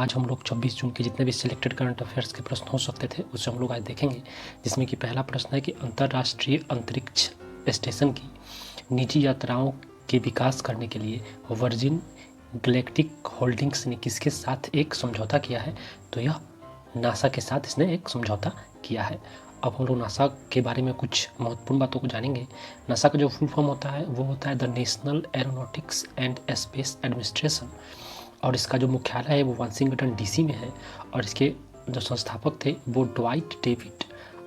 आज हम लोग 26 जून के जितने भी सिलेक्टेड करंट अफेयर्स के प्रश्न हो सकते थे उसे हम लोग आज देखेंगे, जिसमें कि पहला प्रश्न है कि अंतर्राष्ट्रीय अंतरिक्ष स्टेशन की निजी यात्राओं के विकास करने के लिए वर्जिन गैलेक्टिक होल्डिंग्स ने किसके साथ एक समझौता किया है? तो यह नासा के साथ इसने एक समझौता किया है। अब हम लोग नासा के बारे में कुछ महत्वपूर्ण बातों को जानेंगे। नासा का जो फुल फॉर्म होता है वो होता है the national aeronautics and space administration, और इसका जो मुख्यालय है वो वाशिंगटन डीसी में है, और इसके जो संस्थापक थे वो ड्वाइट डेविड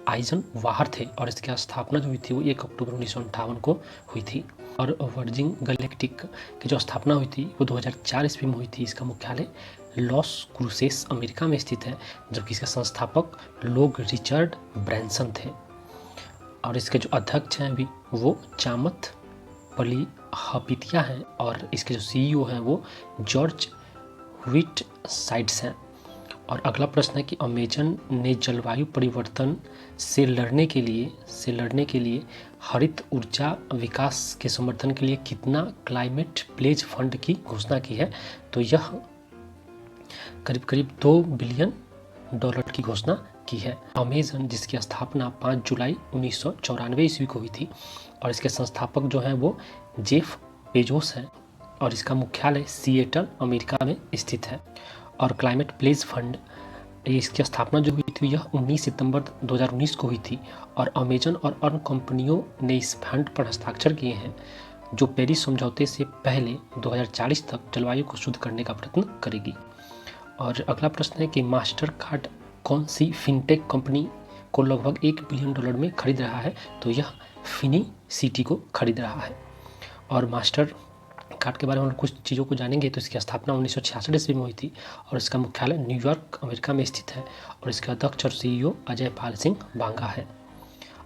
आइजनवाहर थे, और इसकी स्थापना जो हुई थी वो 1 अक्टूबर 1958 को हुई थी। और वर्जिन गैलेक्टिक की जो स्थापना हुई थी वो 2004 ईस्वी में हुई थी। इसका मुख्यालय लॉस क्रूसेस अमेरिका में स्थित है, जबकि इसके संस्थापक लोग रिचर्ड ब्रैंसन थे, और इसके जो अध्यक्ष हैं भी वो चामथ पलिहपितिया हैं, और इसके जो सीईओ हैं वो जॉर्ज व्हिट साइड्स हैं। और अगला प्रश्न है कि अमेजन ने जलवायु परिवर्तन से लड़ने के लिए हरित ऊर्जा विकास के समर्थन के लिए कितना क्लाइमेट प्लेज फंड की घोषणा की है? तो यह करीब 2 बिलियन डॉलर की घोषणा की है। अमेजन, जिसकी स्थापना 5 जुलाई 1994 ईस्वी को हुई थी, और इसके संस्थापक जो हैं वो जेफ बेजोस हैं, और इसका मुख्यालय सिएटल अमेरिका में स्थित है। और क्लाइमेट प्लेज फंड, इसकी स्थापना जो हुई थी यह 19 सितंबर 2019 को हुई थी, और अमेजन और अन्य कंपनियों ने इस फंड पर हस्ताक्षर किए हैं, जो पेरिस समझौते से पहले 2040 तक जलवायु को शुद्ध करने का प्रयत्न करेगी। और अगला प्रश्न है कि मास्टर कार्ड कौन सी फिनटेक कंपनी को लगभग 1 बिलियन डॉलर में खरीद रहा है? तो यह फिनी सिटी को खरीद रहा है। और मास्टर कार्ड के बारे में हम कुछ चीज़ों को जानेंगे। तो इसकी स्थापना 1966 ईस्वी में हुई थी, और इसका मुख्यालय न्यूयॉर्क अमेरिका में स्थित है, और इसके अध्यक्ष और सीईओ अजय पाल सिंह बांगा है।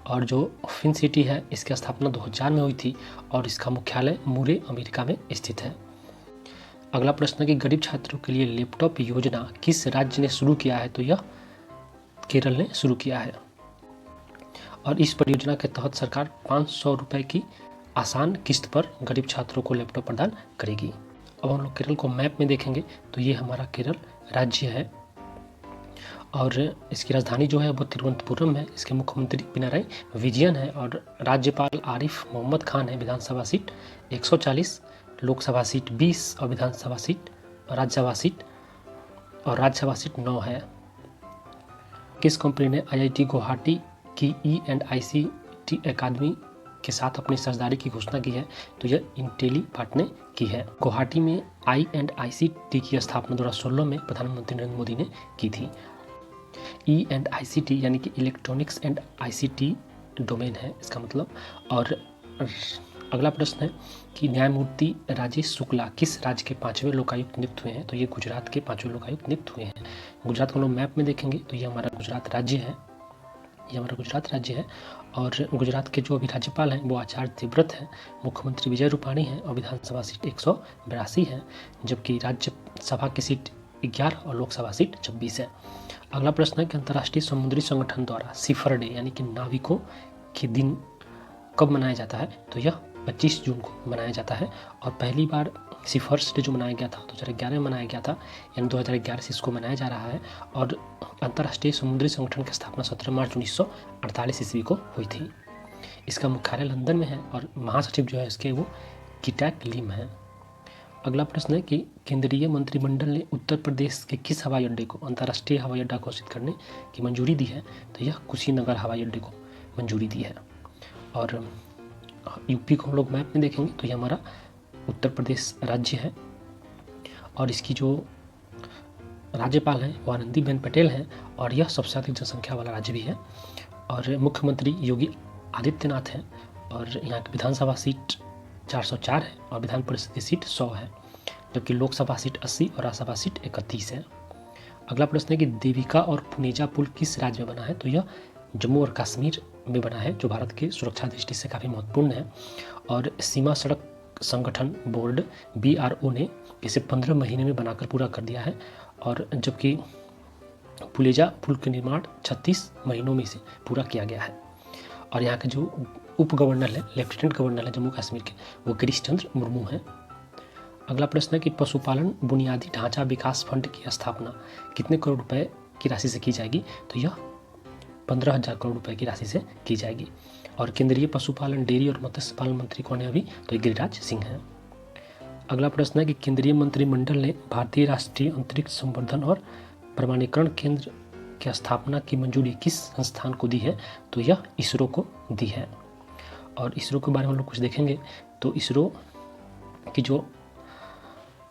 और जो फिन सिटी है इसकी स्थापना 2000 में हुई थी, और इसका मुख्यालय मुरे अमेरिका में स्थित है। अगला प्रश्न है कि गरीब छात्रों के लिए लैपटॉप योजना किस राज्य ने शुरू किया है? तो यह केरल ने शुरू किया है, और इस परियोजना के तहत सरकार 500 रुपये की आसान किस्त पर गरीब छात्रों को लैपटॉप प्रदान करेगी। अब हम लोग केरल को मैप में देखेंगे तो ये हमारा केरल राज्य है, और इसकी राजधानी जो है वो तिरुवनंतपुरम है। इसके मुख्यमंत्री पिनाराई विजयन है, और राज्यपाल आरिफ मोहम्मद खान है। विधानसभा सीट 140, लोकसभा सीट 20, और विधानसभा सीट राज्यसभा सीट 9 है। किस कंपनी ने IIT गुवाहाटी की E&ICT अकादमी के साथ अपनी साझेदारी की घोषणा की है? तो यह इंटेलीपार्ट ने की है। गुवाहाटी में I&ICT की स्थापना 2016 में प्रधानमंत्री नरेंद्र मोदी ने की थी। E&ICT यानी कि इलेक्ट्रॉनिक्स एंड ICT डोमेन है इसका मतलब। और अगला प्रश्न है कि न्यायमूर्ति राजेश शुक्ला किस राज्य के 5वें लोकायुक्त नियुक्त हुए हैं? तो ये गुजरात के 5वें लोकायुक्त नियुक्त हुए हैं। गुजरात को लोग मैप में देखेंगे तो ये हमारा गुजरात राज्य है, और गुजरात के जो अभी राज्यपाल हैं वो आचार्य देवव्रत हैं। मुख्यमंत्री विजय रूपाणी हैं, और विधानसभा सीट 182 है, जबकि राज्यसभा की सीट 11 और लोकसभा सीट 26 है। अगला प्रश्न है कि अंतर्राष्ट्रीय समुद्री संगठन द्वारा सिफर डे यानी कि नाविकों के दिन कब मनाया जाता है? तो यह 25 जून को मनाया जाता है, और पहली बार सिफर्स डे जो मनाया गया था 2011 में मनाया गया था, यानी 2011 से इसको मनाया जा रहा है। और अंतर्राष्ट्रीय समुद्री संगठन की स्थापना 17 मार्च 1948 ईस्वी को हुई थी। इसका मुख्यालय लंदन में है, और महासचिव जो है इसके वो किटैक लिम है। अगला प्रश्न है कि केंद्रीय मंत्रिमंडल ने उत्तर प्रदेश के किस हवाई अड्डे को अंतर्राष्ट्रीय हवाई अड्डा घोषित करने की मंजूरी दी है? तो यह कुशीनगर हवाई अड्डे को मंजूरी दी है। और यूपी को हम लोग मैप में देखेंगे तो ये हमारा उत्तर प्रदेश राज्य है, और इसकी जो राज्यपाल हैं वो आनंदीबेन पटेल हैं, और यह सबसे अधिक जनसंख्या वाला राज्य भी है। और मुख्यमंत्री योगी आदित्यनाथ हैं, और यहाँ की विधानसभा सीट 404 है, और विधान परिषद की सीट 100 है, जबकि लोकसभा सीट 80 और राज्यसभा सीट 31 है। अगला प्रश्न है कि देविका और पुनेजा पुल किस राज्य में बना है? तो यह जम्मू और कश्मीर में बना है, जो भारत की सुरक्षा दृष्टि से काफ़ी महत्वपूर्ण है। और सीमा सड़क संगठन बोर्ड BRO ने इसे 15 महीने में बनाकर पूरा कर दिया है, और जबकि पुलेजा पुल का निर्माण 36 महीनों में से पूरा किया गया है। और यहाँ के जो उप गवर्नर है, लेफ्टिनेंट गवर्नर है जम्मू कश्मीर के, वो गिरीश चंद्र मुर्मू हैं। अगला प्रश्न है कि पशुपालन बुनियादी ढांचा विकास फंड की स्थापना कितने करोड़ रुपए की राशि से की जाएगी? तो यह 15,000 करोड़ रुपए की राशि से की जाएगी। और केंद्रीय पशुपालन, डेयरी और मत्स्य पालन मंत्री कौन है अभी? तो ये गिरिराज सिंह हैं। अगला प्रश्न है कि केंद्रीय मंत्रिमंडल ने भारतीय राष्ट्रीय अंतरिक्ष संवर्धन और प्रमाणीकरण केंद्र की स्थापना की मंजूरी किस संस्थान को दी है? तो यह इसरो को दी है। और इसरो के बारे में हम लोग कुछ देखेंगे तो इसरो की जो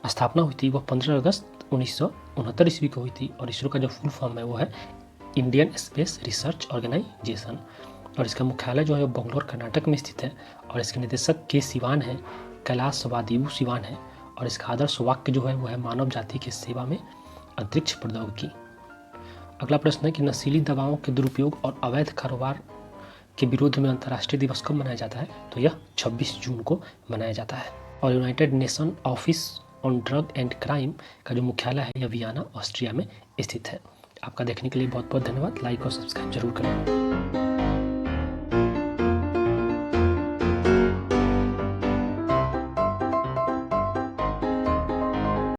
स्थापना हुई थी वह 15 अगस्त 1969 ईस्वी को हुई थी। और इसरो का जो फुल फॉर्म है वो है इंडियन स्पेस रिसर्च ऑर्गेनाइजेशन। और इसका मुख्यालय जो है वो बेंगलोर कर्नाटक में स्थित है। और इसके निदेशक के सिवान है, कैलाश वादेवु सिवान है। और इसका आदर्श वाक्य जो है वो है मानव जाति की सेवा में अंतरिक्ष प्रौद्योगिकी। अगला प्रश्न है कि नशीली दवाओं के दुरुपयोग और अवैध कारोबार के विरोध में अंतर्राष्ट्रीय दिवस कब मनाया जाता है? तो यह 26 जून को मनाया जाता है। और United nation office on drug and crime का जो मुख्यालय है यह वियना, ऑस्ट्रिया में स्थित है। आपका देखने के लिए बहुत बहुत धन्यवाद। लाइक और सब्सक्राइब जरूर करें।